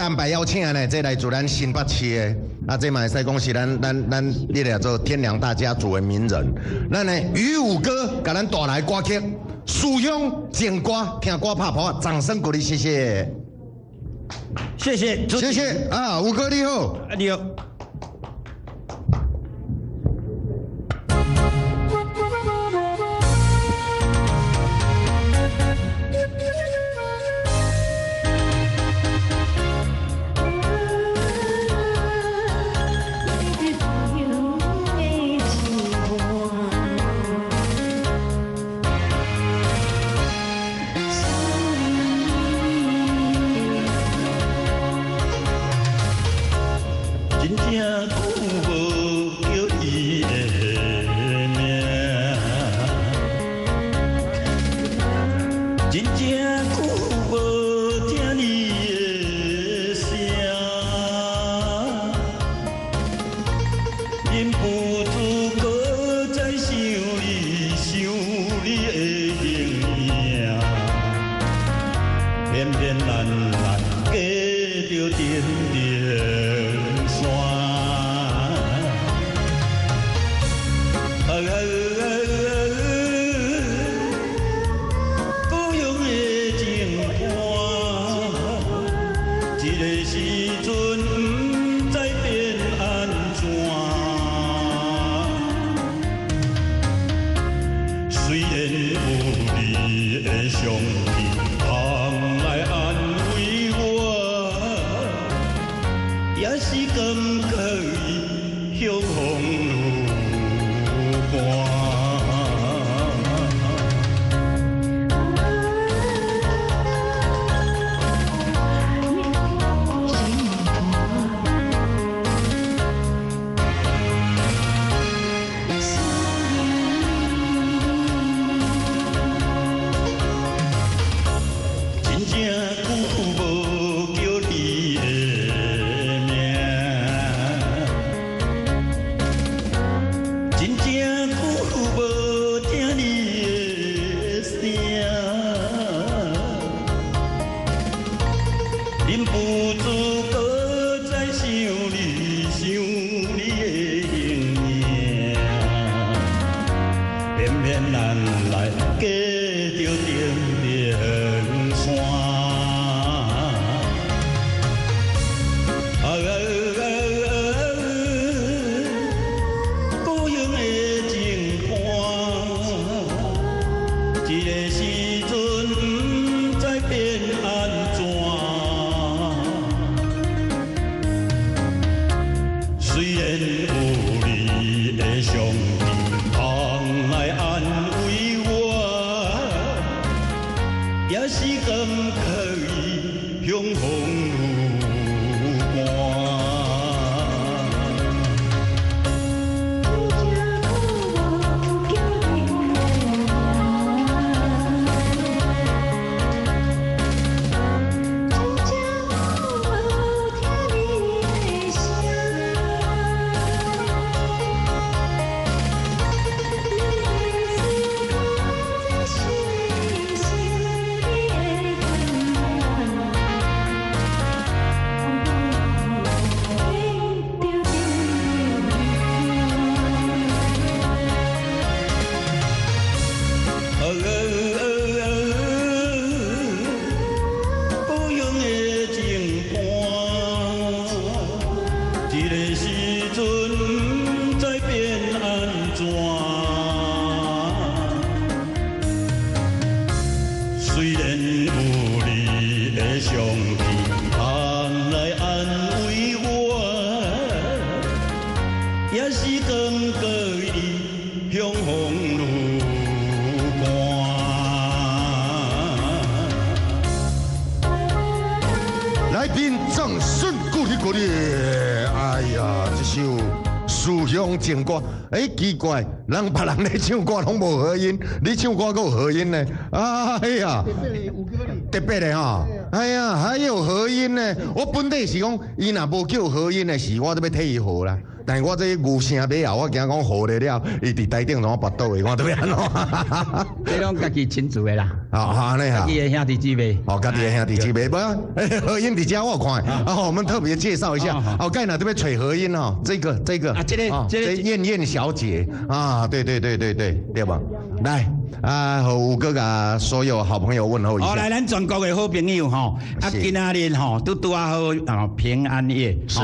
安排邀请呢，这来自咱新北市的，啊，这嘛会使讲是咱列了做天良大家族的名人。咱呢于武哥甲咱带来歌曲《书香情歌》，听歌拍谱，掌声鼓励，谢谢。谢谢，谢谢啊，武哥你好，你好。情歌，奇怪，人别人咧唱歌拢无合音，你唱歌阁有合音呢？哎呀，特别的哈，哎呀，还有合音呢！我本地是讲，伊若无叫合音的时，我都要替伊号啦。但是我这牛声尾后，我惊讲号了了，伊伫台顶怎啊跋倒的，我都要安怎？这拢家己亲自的啦。安尼哈。家己的兄弟姊妹。哦，家己的兄弟姊妹，不，合音伫遮我看。我们特别介绍一下。盖哪这边吹合音哦，这个。啊，这燕燕小姐啊，对吧？来。和吴哥甲所有好朋友问候一下。好，来，咱全国的好朋友吼，今仔日吼都好平安夜，吼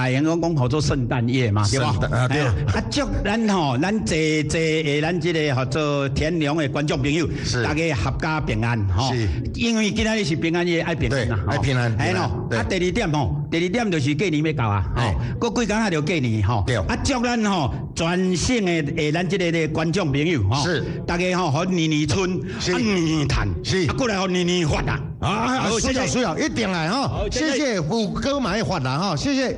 因讲好做圣诞夜嘛，对吧？对。祝咱咱这个做天良的观众朋友，大家合家平安吼。因为今仔日是平安夜，爱平安啊，爱平安。哎喏，第二点就是过年要到啊，过几工就过年吼。祝咱全省的咱这个观众朋友吼，大家好年年春，年谈，过来好年发啊！需要，一定来哈！谢谢虎哥买发啦哈！谢谢。